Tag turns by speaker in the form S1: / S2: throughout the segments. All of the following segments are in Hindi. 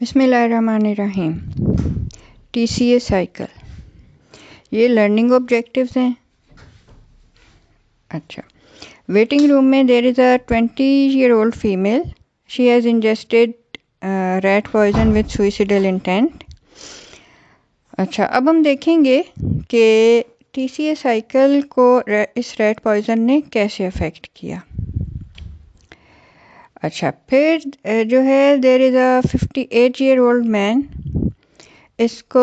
S1: बिस्मिल्लाहिर्रहमानिर्रहीम। TCA साइकिल, ये लर्निंग ऑब्जेक्टिव्स हैं। अच्छा, वेटिंग रूम में there is a 20-year-old female, she has ingested rat poison with suicidal intent. अच्छा, अब हम देखेंगे कि TCA साइकिल को इस रैट पॉइजन ने कैसे अफेक्ट किया। अच्छा, फिर जो है there is a 58-year-old man, इसको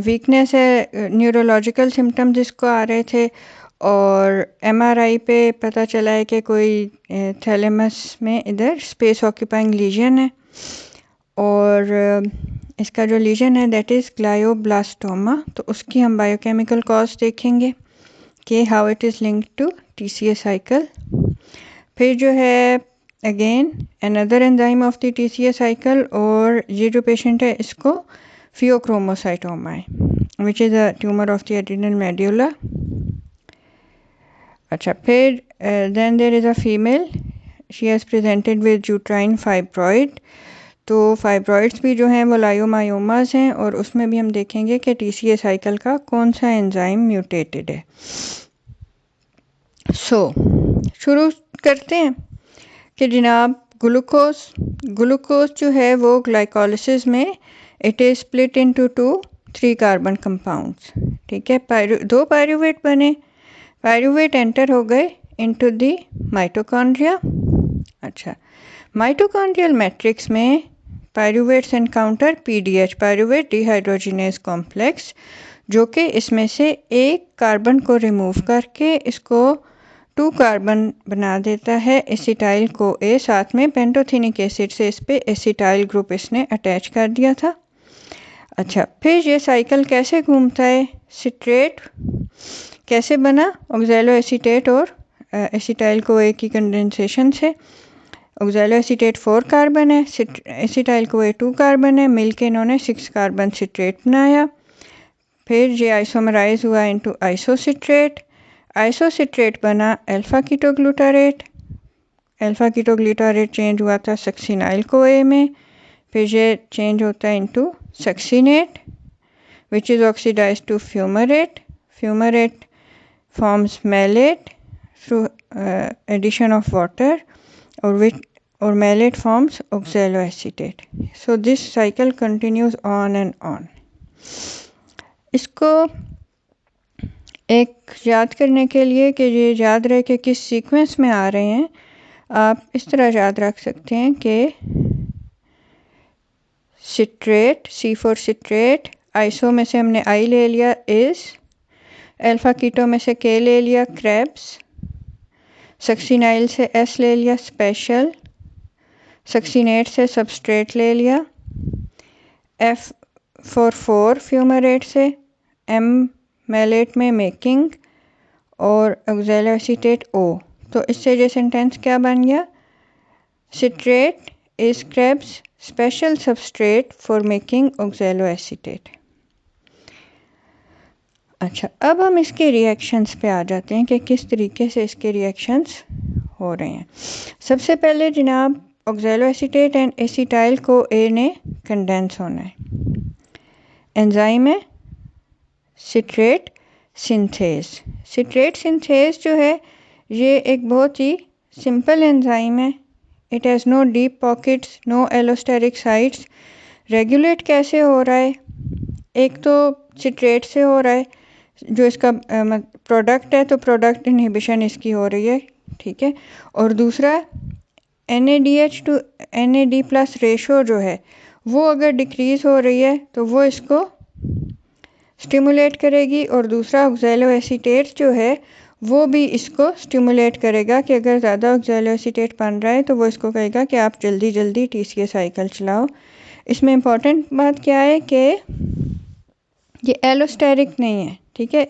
S1: वीकनेस है, न्यूरोलॉजिकल सिम्टम्स इसको आ रहे थे और MRI पे पता चला है कि कोई थैलेमस में इधर स्पेस ऑक्यूपाइंग लीजन है और इसका जो लीजन है दैट इज़ ग्लायोब्लास्टोमा। तो उसकी हम बायोकेमिकल कॉज देखेंगे कि how it is linked to TCA cycle. फिर जो है again another enzyme of the TCA cycle, और ये जो पेशेंट है इसको फियोक्रोमोसाइटोमा है which is a tumour of the adrenal medulla. अच्छा, फिर then there is a female, she has presented with uterine fibroid. तो फाइब्रॉइड्स भी जो हैं वो लायोमायोमास हैं और उसमें भी हम देखेंगे कि TCA साइकिल का कौन सा एंजाइम म्यूटेटेड है। शुरू करते हैं कि जनाब ग्लूकोज जो है वो ग्लाइकोलिसिस में it is split into 3 carbon compounds. ठीक है, दो पायरूवेट बने, पायरूवेट एंटर हो गए इनटू द माइटोकॉन्ड्रिया। अच्छा, माइटोकॉन्ड्रियल मैट्रिक्स में pyruvates encounter PDH, pyruvate dehydrogenase complex, जो कि इसमें से एक कार्बन को रिमूव करके इसको 2 कार्बन बना देता है एसिटाइल को ए, साथ में पेंटोथेनिक एसिड से इस पे एसिटाइल ग्रुप इसने अटैच कर दिया था। अच्छा, फिर ये साइकिल कैसे घूमता है, सिट्रेट कैसे बना, ऑक्सैलो एसीटेट और एसिटाइल को ए की कंडेंसेशन से। ऑक्सैलो एसीटेट 4 कार्बन है, एसिटाइल को ए 2 कार्बन है, मिलके इन्होंने 6 कार्बन सिट्रेट बनाया। फिर ये आइसोमराइज हुआ इनटू आइसोसिट्रेट, आइसोसिट्रेट बना alpha ketoglutarate, alpha ketoglutarate change हुआ था सक्सिनाइल को ए में, फिर ये चेंज होता है into succinate which is oxidised to fumarate, fumarate forms malate through addition of water और malate forms oxaloacetate. So this cycle continues on and on. इसको एक याद करने के लिए कि ये याद रहे कि किस सीक्वेंस में आ रहे हैं, आप इस तरह याद रख सकते हैं कि सिट्रेट, C4 सिट्रेट, आइसो में से हमने I ले लिया इस, अल्फा कीटो में से K ले लिया क्रेब्स, सक्सिनाइल से S ले लिया स्पेशल, सक्सिनेट से सबस्ट्रेट ले लिया, F44 फ्यूमरेट से M मैलेट में मेकिंग और ऑक्सैलो एसीटेट O। तो इससे ये सेंटेंस क्या बन गया, citrate is Krebs special substrate for making oxalo acetate. अच्छा, अब हम इसके रिएक्शंस पे आ जाते हैं कि किस तरीके से इसके रिएक्शंस हो रहे हैं। सबसे पहले जनाब oxalo acetate and acetyl co ए ने कंडेंस होना है, एंजाइम है सिट्रेट सिंथेज। सिट्रेट सिंथेज जो है ये एक बहुत ही सिंपल एंजाइम है, it has no deep pockets, no allosteric sites. Regulate कैसे हो रहा है, एक तो सिट्रेट से हो रहा है जो इसका प्रोडक्ट है, तो प्रोडक्ट इनहिबिशन इसकी हो रही है, ठीक है, और दूसरा NADH टू NAD+ रेशो जो है वो अगर डिक्रीज़ हो रही है तो वो इसको स्टिमुलेट करेगी, और दूसरा ऑक्सैलो एसीटेट जो है वो भी इसको स्टिमुलेट करेगा कि अगर ज़्यादा ऑक्सैलो एसीटेट बन रहा है तो वो इसको कहेगा कि आप जल्दी जल्दी TCA साइकिल चलाओ। इसमें इम्पॉर्टेंट बात क्या है कि ये एलोस्टेरिक नहीं है, ठीक है,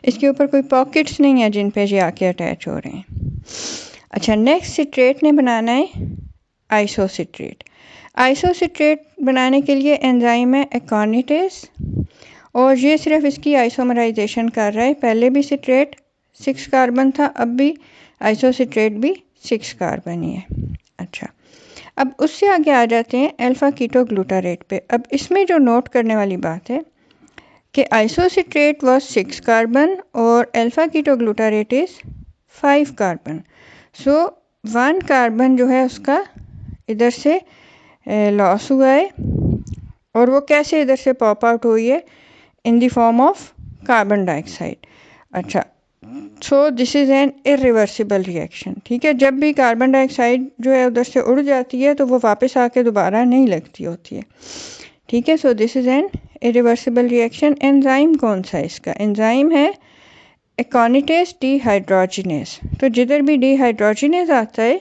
S1: इसके ऊपर कोई पॉकेट्स नहीं है जिन पे ये आके अटैच हो रहे हैं। अच्छा, नेक्स्ट सिट्रेट ने बनाना है आइसोसिट्रेट। आइसोसिट्रेट बनाने के लिए एंजाइम है एकार्निटेज और ये सिर्फ इसकी आइसोमराइजेशन कर रहा है। पहले भी सिट्रेट 6 कार्बन था, अब भी आइसोसिट्रेट भी 6 कार्बन ही है। अच्छा, अब उससे आगे आ जाते हैं अल्फ़ा कीटोग्लूटारेट पे। अब इसमें जो नोट करने वाली बात है कि आइसोसिट्रेट वॉज 6 कार्बन और alpha ketoglutarate is 5 carbon. So 1 carbon जो है उसका इधर से लॉस हुआ है और वो कैसे इधर से पॉप आउट हुई है, in the form of carbon dioxide. अच्छा, so this is an irreversible reaction. ठीक है, जब भी कार्बन डाइऑक्साइड जो है उधर से उड़ जाती है तो वो वापस आके दोबारा नहीं लगती होती है। ठीक है, सो this is an irreversible reaction. Enzyme कौन सा है इसका? एंजाइम है एकोनिटेस डिहाइड्रोजिनेस। तो जिधर भी डिहाइड्रोजिनेस आता है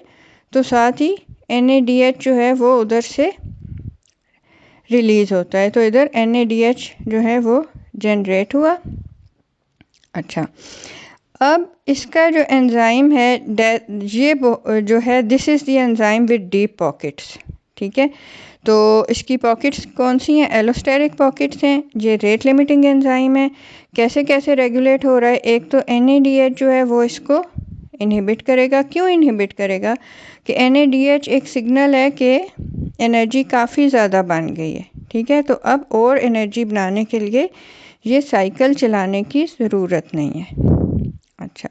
S1: तो साथ ही NADH जो है वो उधर से रिलीज़ होता है, तो इधर NADH जो है वो जनरेट हुआ। अच्छा, अब इसका जो एंजाइम है ये जो है this is the enzyme with deep pockets. ठीक है, तो इसकी पॉकेट्स कौन सी हैं? एलोस्टेरिक पॉकेट्स हैं। ये रेट लिमिटिंग एंजाइम है। कैसे कैसे रेगुलेट हो रहा है? एक तो NADH जो है वो इसको इनहिबिट करेगा। क्यों इनहिबिट करेगा? कि NADH एक सिग्नल है कि एनर्जी काफ़ी ज़्यादा बन गई है। ठीक है, तो अब और एनर्जी बनाने के लिए ये साइकिल चलाने की ज़रूरत नहीं है। अच्छा,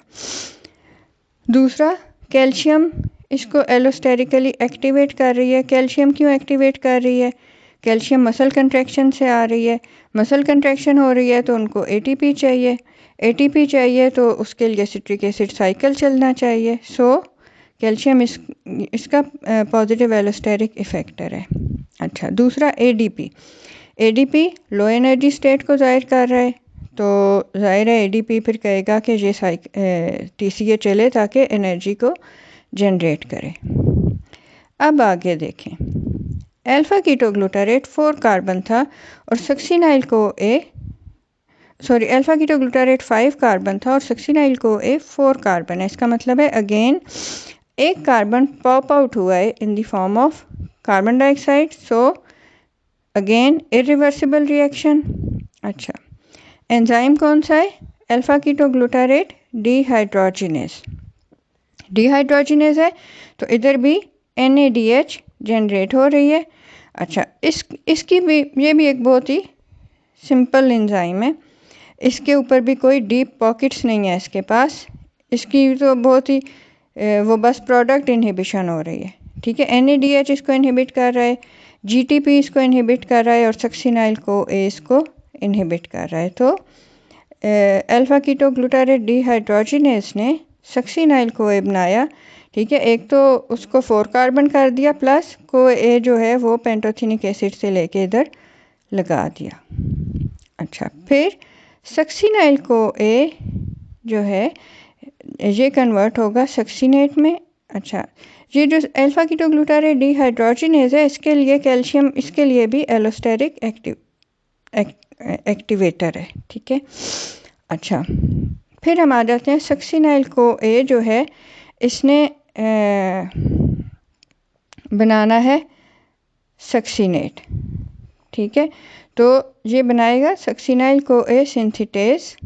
S1: दूसरा कैल्शियम इसको एलोस्टेरिकली एक्टिवेट कर रही है। कैल्शियम क्यों एक्टिवेट कर रही है? कैल्शियम मसल कंट्रैक्शन से आ रही है। मसल कंट्रैक्शन हो रही है तो उनको ATP चाहिए। ATP चाहिए तो उसके लिए सिट्रिक एसिड साइकिल चलना चाहिए। सो कैल्शियम इसका पॉजिटिव एलोस्टेरिक इफेक्टर है। अच्छा, दूसरा ADP। ADP low energy state को ज़ाहिर कर रहा है, तो ज़ाहिर है ADP फिर कहेगा कि ये TCA चले ताकि एनर्जी को जनरेट करे। अब आगे देखें, अल्फ़ा कीटोग्लूटारेट 4 कार्बन था और सक्सिनाइल को अल्फ़ा कीटोग्लूटारेट 5 कार्बन था और सक्सिनाइल को 4 कार्बन है। इसका मतलब है अगेन एक कार्बन पॉप आउट हुआ है in the form of carbon dioxide. So again irreversible reaction. अच्छा, एंजाइम कौन सा है? Alpha ketoglutarate dehydrogenase. डिहाइड्रोजिनेस है तो इधर भी NADH जनरेट हो रही है। अच्छा, इसकी भी ये भी एक बहुत ही सिंपल एंजाइम है। इसके ऊपर भी कोई डीप पॉकेट्स नहीं है इसके पास। इसकी तो बहुत ही वो बस प्रोडक्ट इनहिबिशन हो रही है। ठीक है, NADH इसको इनहिबिट कर रहा है, GTP इसको इनहिबिट कर रहा है और सक्सिनाइल को इसको इनहिबिट कर रहा है। तो अल्फ़ा कीटोग्लूटारेट डिहाइड्रोजिनेस ने सक्सिनाइल को बनाया। ठीक है, एक तो उसको 4 कार्बन कर दिया प्लस को जो है वो पेंटोथेनिक एसिड से लेके इधर लगा दिया। अच्छा, फिर सक्सिनाइल को जो है ये कन्वर्ट होगा सक्सिनेट में। अच्छा, ये जो अल्फ़ा कीटोग्लूटारेट डिहाइड्रोजिनेस है इसके लिए कैल्शियम इसके लिए भी एलोस्टेरिक एक्टिवेटर है। ठीक है, अच्छा, फिर हम आ जाते हैं सक्सिनाइल को जो है इसने बनाना है सक्सिनेट। ठीक है, तो ये बनाएगा सक्सिनाइल को सिंथेटेज।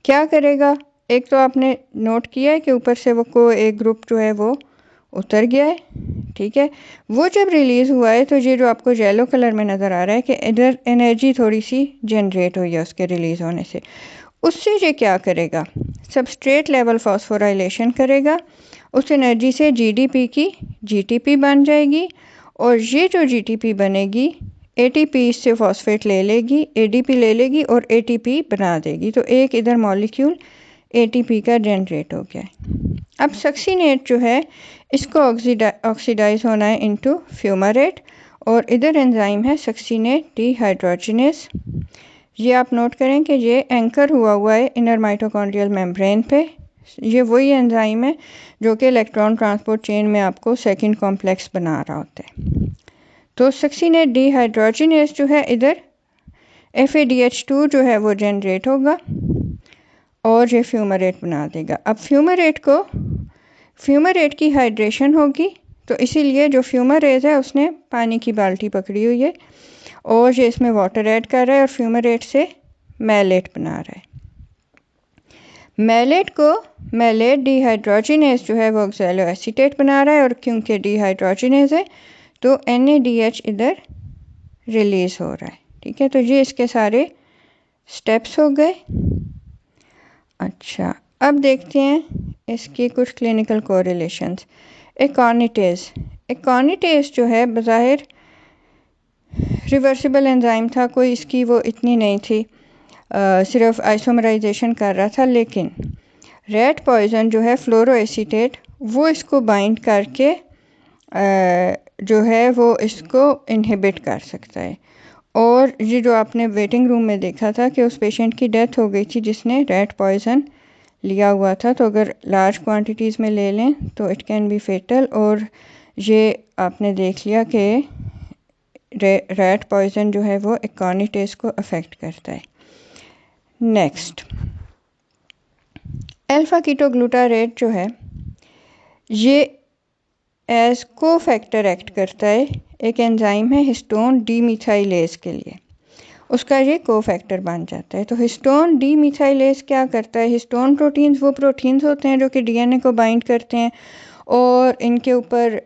S1: क्या करेगा? एक तो आपने नोट किया है कि ऊपर से वो को ग्रुप जो है वो उतर गया है। ठीक है, वो जब रिलीज़ हुआ है तो ये जो आपको येलो कलर में नज़र आ रहा है कि इधर एनर्जी थोड़ी सी जनरेट हुई है उसके रिलीज़ होने से। उससे ये क्या करेगा? सबस्ट्रेट लेवल फॉस्फोराइलेशन करेगा। उस एनर्जी से GDP की GTP बन जाएगी और ये जो GTP बनेगी ATP इससे फॉस्फेट ले लेगी, ADP ले लेगी और ATP बना देगी। तो एक इधर मॉलिक्यूल ATP का जनरेट हो गया है। अब सक्सिनेट जो है इसको ऑक्सीडाइज होना है इनटू फ्यूमारेट और इधर एंजाइम है सक्सिनेट डिहाइड्रोजिनेस। ये आप नोट करें कि ये एंकर हुआ है इनर माइटोकॉन्ड्रियल मेम्ब्रेन पे। ये वही एंजाइम है जो कि इलेक्ट्रॉन ट्रांसपोर्ट चेन में आपको सेकंड कॉम्प्लेक्स बना रहा होता है। तो सक्सिनेट डिहाइड्रोजिनेस जो है इधर FADH2 जो है वो जनरेट होगा और ये फ्यूमरेट बना देगा। अब फ्यूमरेट की हाइड्रेशन होगी तो इसीलिए जो फ्यूमरेज है उसने पानी की बाल्टी पकड़ी हुई है और ये इसमें वाटर ऐड कर रहा है और फ्यूमरेट से मैलेट बना रहा है। मैलेट को मैलेट डिहाइड्रोजिनेज जो है वो ऑक्सैलो एसीटेट बना रहा है, और क्योंकि डिहाइड्रोजिनेज है तो NADH इधर रिलीज़ हो रहा है। ठीक है, तो ये इसके सारे स्टेप्स हो गए। अच्छा, अब देखते हैं इसकी कुछ क्लिनिकल कोरिलेशंस। एकानिटेज जो है बज़ाहिर रिवर्सिबल एंजाइम था, कोई इसकी वो इतनी नहीं थी, सिर्फ आइसोमराइजेशन कर रहा था, लेकिन रेड पॉइजन जो है फ्लोरोएसीटेट वो इसको बाइंड करके जो है वो इसको इनहिबिट कर सकता है। और ये जो आपने वेटिंग रूम में देखा था कि उस पेशेंट की डेथ हो गई थी जिसने रेड पॉइजन लिया हुआ था, तो अगर लार्ज क्वांटिटीज़ में ले लें तो इट कैन बी फेटल। और ये आपने देख लिया कि रेड पॉइजन जो है वो एकानिटेज को अफेक्ट करता है। नेक्स्ट, अल्फा कीटोग्लूटारेट जो है ये एज को फैक्टर एक्ट करता है, एक एंजाइम है हिस्टोन डीमिथाइलेज के लिए, उसका ये को फैक्टर बन जाता है। तो हिस्टोन डीमिथाइलेज क्या करता है, हिस्टोन प्रोटीन्स वो प्रोटीन्स होते हैं जो कि DNA को बाइंड करते हैं, और इनके ऊपर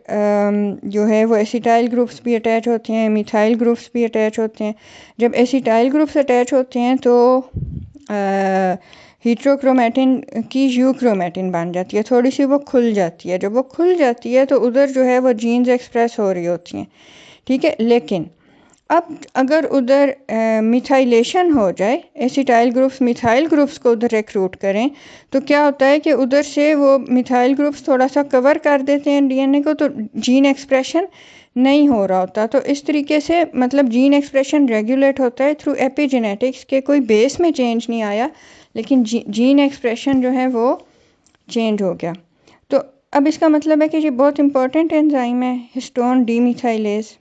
S1: जो है वो एसिटाइल ग्रुप्स भी अटैच होते हैं, मिथाइल ग्रुप्स भी अटैच होते हैं। जब एसिटाइल ग्रुप्स अटैच होते हैं तो हीट्रोक्रोमेटिन की यूक्रोमेटिन बन जाती है, थोड़ी सी वो खुल जाती है। जब वो खुल जाती है तो उधर जो है वो जीन्स एक्सप्रेस हो रही होती हैं। ठीक है, लेकिन अब अगर उधर मिथाइलेशन हो जाए, एसिटाइल ग्रुप्स मिथाइल ग्रुप्स को उधर रिक्रूट करें, तो क्या होता है कि उधर से वो मिथाइल ग्रुप्स थोड़ा सा कवर कर देते हैं DNA को, तो जीन एक्सप्रेशन नहीं हो रहा होता। तो इस तरीके से मतलब जीन एक्सप्रेशन रेगुलेट होता है थ्रू एपिजेनेटिक्स के, कोई बेस में चेंज नहीं आया, लेकिन जीन एक्सप्रेशन जो है वो चेंज हो गया। तो अब इसका मतलब है कि ये बहुत इंपॉर्टेंट एंजाइम है हिस्टोन डीमिथाइलेज,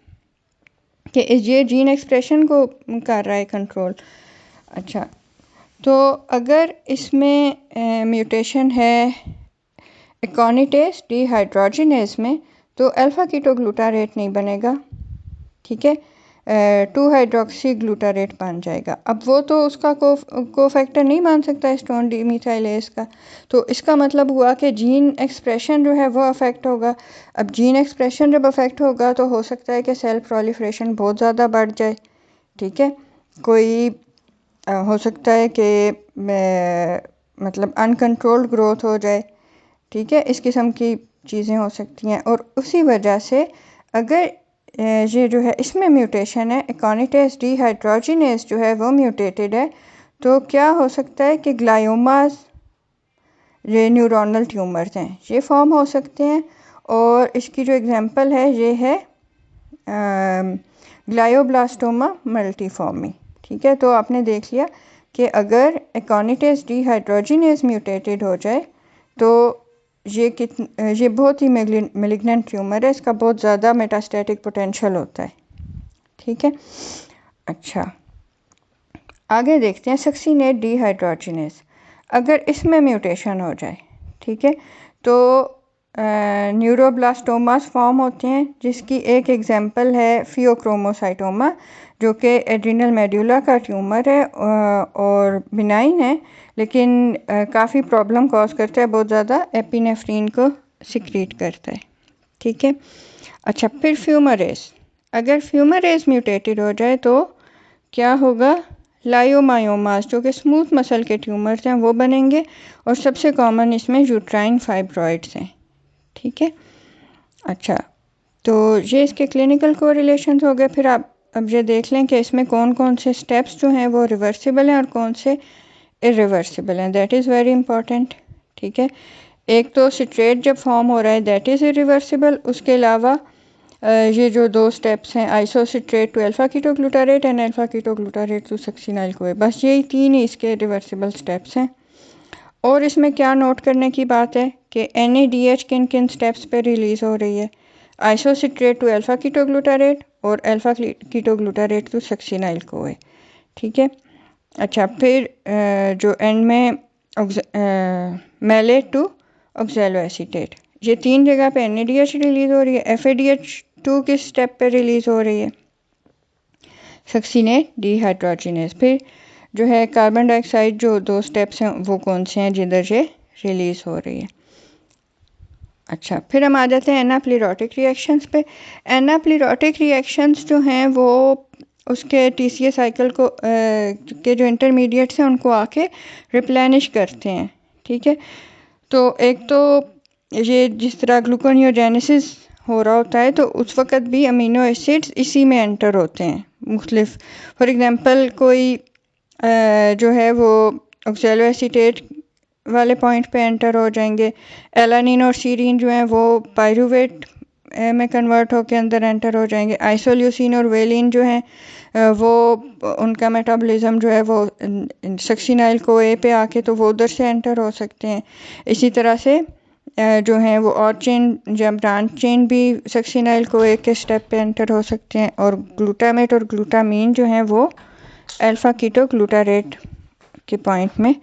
S1: कि ये जीन एक्सप्रेशन को कर रहा है कंट्रोल। अच्छा, तो अगर इसमें म्यूटेशन है एकानिटेज डिहाइड्रोजिनेज में तो अल्फा कीटोग्लूटारेट नहीं बनेगा। ठीक है, 2 हाइड्रोक्सी ग्लूटारेट बन जाएगा। अब वो तो उसका को फैक्टर नहीं मान सकता हिस्टोन डीमिथाइलेज का, तो इसका मतलब हुआ कि जीन एक्सप्रेशन जो है वो अफेक्ट होगा। अब जीन एक्सप्रेशन जब अफेक्ट होगा तो हो सकता है कि सेल प्रोलिफरेशन बहुत ज़्यादा बढ़ जाए। ठीक है, कोई हो सकता है कि मतलब अनकंट्रोल्ड ग्रोथ हो जाए। ठीक है, इस किस्म की चीज़ें हो सकती हैं। और उसी वजह से अगर ये जो है इसमें म्यूटेशन है, एकानिटेज डिहाइड्रोजिनेज जो है वो म्यूटेटेड है, तो क्या हो सकता है कि ग्लायोमास, ये न्यूरोनल ट्यूमर्स हैं, ये फॉर्म हो सकते हैं। और इसकी जो एग्जांपल है ये है ग्लायोब्लास्टोमा मल्टीफॉर्मी। ठीक है, तो आपने देख लिया कि अगर एकानिटेज डिहाइड्रोजिनेज म्यूटेटेड हो जाए तो ये बहुत ही मेलिग्नेंट ट्यूमर है, इसका बहुत ज़्यादा मेटास्टैटिक पोटेंशियल होता है। ठीक है, अच्छा आगे देखते हैं सक्सीनेट डिहाइड्रोजिनेज। अगर इसमें म्यूटेशन हो जाए, ठीक है, तो न्यूरोब्लास्टोमास फॉर्म होते हैं, जिसकी एक एग्जांपल है फियोक्रोमोसाइटोमा, जो कि एड्रिनल मेडुला का ट्यूमर है और बिनाइन है, लेकिन काफ़ी प्रॉब्लम कॉज करता है, बहुत ज़्यादा एपिनेफ्रीन को सिक्रीट करता है। ठीक है, अच्छा फिर फ्यूमरेज, अगर फ्यूमरेज म्यूटेटेड हो जाए तो क्या होगा, लायोमायोमास जो कि स्मूथ मसल के ट्यूमर्स हैं वो बनेंगे, और सबसे कॉमन इसमें यूट्राइन फाइब्रॉइड्स हैं। ठीक है, अच्छा तो ये इसके क्लिनिकल कोरिलेशंस हो गए। फिर आप अब ये देख लें कि इसमें कौन कौन से स्टेप्स जो हैं वो रिवर्सिबल हैं और कौन से इरिवर्सिबल हैं, दैट इज़ वेरी इंपॉर्टेंट। ठीक है, एक तो सिट्रेट जब फॉर्म हो रहा है दैट इज़ इरिवर्सिबल, उसके अलावा ये जो 2 स्टेप्स हैं isocitrate to alpha ketoglutarate and alpha ketoglutarate to succinyl CoA, बस यही 3 ही इसके रिवर्सिबल स्टेप्स हैं। और इसमें क्या नोट करने की बात है कि NADH किन किन स्टेप्स पे रिलीज़ हो रही है, आइसोसिट्रेट टू अल्फा कीटोग्लूटारेट और अल्फा कीटोग्लूटारेट टू सक्सिनाइल कोए। ठीक है, अच्छा फिर जो एंड में मैलेट टू ऑक्सैलो एसीटेट, ये 3 जगह पे NADH रिलीज़ हो रही है। FADH2 किस स्टेप पे रिलीज़ हो रही है, सक्सीनेट डिहाइड्रोजिनेज। फिर जो है कार्बन डाइऑक्साइड जो 2 स्टेप्स हैं वो कौन से हैं जिधर से रिलीज़ हो रही है। अच्छा, फिर हम आ जाते हैं एनाप्लेरोटिक रिएक्शंस पे। एनाप्लेरोटिक रिएक्शंस जो हैं वो उसके टीसीए साइकिल को के जो इंटरमीडिएट्स हैं उनको आके रिप्लेनिश करते हैं। ठीक है, तो एक तो ये जिस तरह ग्लूकोनियोजेनेसिस हो रहा होता है तो उस वक़्त भी अमीनो एसिड्स इसी में एंटर होते हैं मुख्तलिफ। फॉर एग्ज़ाम्पल कोई जो है वो ऑक्सैलो एसीटेट वाले पॉइंट पे एंटर हो जाएंगे। एलानिन और सीरीन जो हैं वो पायरूवेट में कन्वर्ट होकर अंदर एंटर हो जाएंगे। आइसोल्यूसिन और वेलिन जो हैं वो उनका मेटाबॉलिज्म जो है वो सक्सिनाइल को ए पे आके तो वो उधर से एंटर हो सकते हैं। इसी तरह से जो हैं वो और चेन या ब्रांच चेन भी सक्सिनाइल को ए के स्टेप पे एंटर हो सकते हैं। और ग्लूटामेट और ग्लूटामीन जो हैं वो अल्फा कीटो ग्लूटारेट के पॉइंट में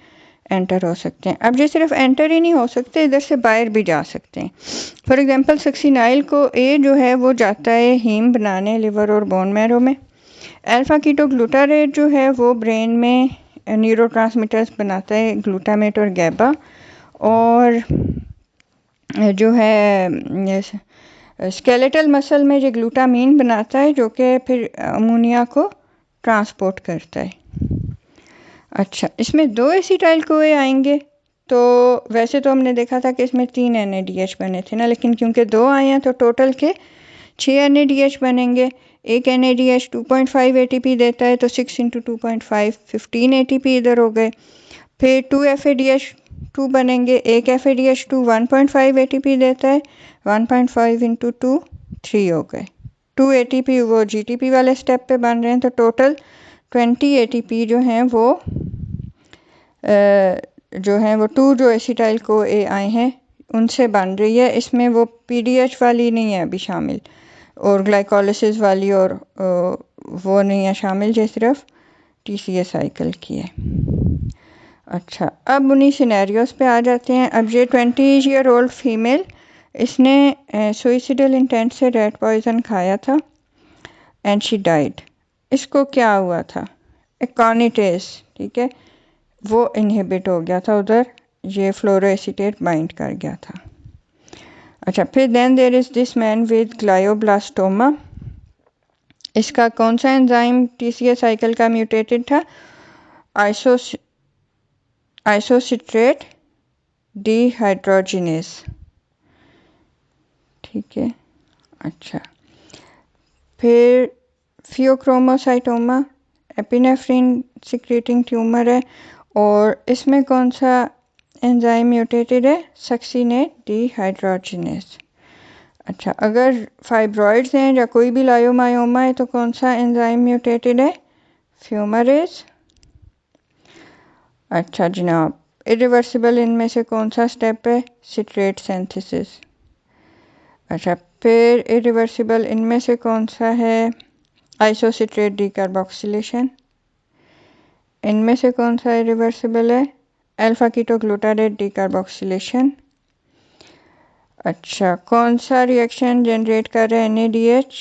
S1: एंटर हो सकते हैं। अब ये सिर्फ एंटर ही नहीं हो सकते, इधर से बाहर भी जा सकते हैं। फॉर एग्जांपल सक्सिनाइल को ए जो है वो जाता है हीम बनाने लिवर और बोन मैरो में। अल्फा कीटो ग्लूटारेट जो है वो ब्रेन में न्यूरोट्रांसमीटर्स बनाता है ग्लूटामेट और गैबा। और जो है स्केलेटल मसल में जो ग्लूटामीन बनाता है जो कि फिर अमोनिया को ट्रांसपोर्ट करता है। अच्छा, इसमें 2 एसिटाइल कोए आएंगे। तो वैसे तो हमने देखा था कि इसमें 3 NADH बने थे ना, लेकिन क्योंकि 2 आए हैं तो टोटल के 6 NADH बनेंगे। एक NADH 2.5 ATP देता है तो 6 × 2.5 15 ATP इधर हो गए। फिर 2 FADH2 बनेंगे। एक FADH2 1.5 ATP देता है, 1.5 × 2 3 हो गए। 2 ATP वो GTP वाले स्टेप पे बन रहे हैं तो टोटल 20 ATP जो हैं वो जो हैं वो 2 जो एसिटाइल को ए आए हैं उनसे बन रही है। इसमें वो PDH वाली नहीं है अभी शामिल और ग्लाइकोलिसिस वाली और वो नहीं है शामिल, जो सिर्फ TCA साइकिल की है। अच्छा, अब उन्हीं सिनेरियोस पे आ जाते हैं। अब ये 20 ईयर ओल्ड फीमेल, इसने सुइसिडल इंटेंट से रेड पॉइजन खाया था एंड शी डाइड। इसको क्या हुआ था? एकानिटेस, ठीक है, वो इनहिबिट हो गया था उधर, ये फ्लोरोएसिटेट बाइंड कर गया था। अच्छा, फिर then there is this man with glioblastoma. इसका कौन सा एंजाइम TCA साइकिल का म्यूटेटेड था? Isocitrate dehydrogenase. ठीक है, अच्छा, फिर फियोक्रोमोसाइटोमा एपिनेफ्रिन सिक्रेटिंग ट्यूमर है और इसमें कौन सा एंजाइम म्यूटेटेड है? Succinate dehydrogenase. अच्छा, अगर फाइब्रॉइड्स हैं या कोई भी लायोमायोमा है तो कौन सा एंजाइम म्यूटेटेड है? फ्यूमरेज। अच्छा जनाब, इरिवर्सिबल इनमें से कौन सा स्टेप है? Citrate synthesis. अच्छा, फिर इरिवर्सिबल इनमें से कौन सा है? Isocitrate decarboxylation. इनमें से कौन सा इरिवर्सिबल है? Alpha ketoglutarate decarboxylation. अच्छा, कौन सा रिएक्शन जनरेट कर रहा है NADH?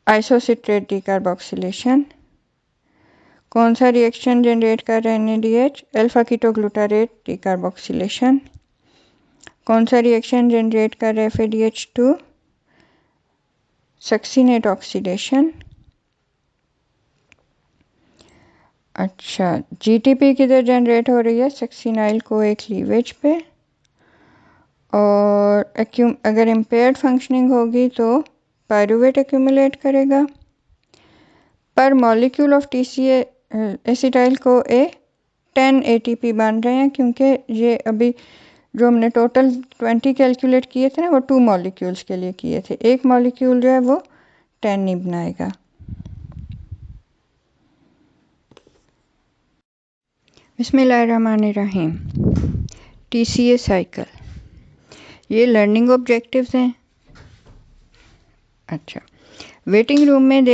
S1: Isocitrate decarboxylation. कौन सा रिएक्शन जनरेट कर रहा है NADH? Alpha ketoglutarate decarboxylation. कौन सा रिएक्शन जनरेट कर रहा है FADH2? Succinate oxidation. अच्छा, GTP किधर जनरेट हो रही है? सक्सिनाइल को एक क्लीवेज पे। और अगर इम्पेयर्ड फंक्शनिंग होगी तो पायरूवेट एक्यूमुलेट करेगा। पर molecule of TCA acetyl co 10 ATP बन रहे हैं क्योंकि ये अभी जो हमने टोटल 20 कैलकुलेट किए थे ना वो 2 मॉलिक्यूल्स के लिए किए थे। एक मॉलिक्यूल जो है वो 10 नहीं बनाएगा। बिस्मिल्लाहिर्रहमानिर्रहीम। TCA साइकिल, ये लर्निंग ऑब्जेक्टिव्स हैं। अच्छा, वेटिंग रूम में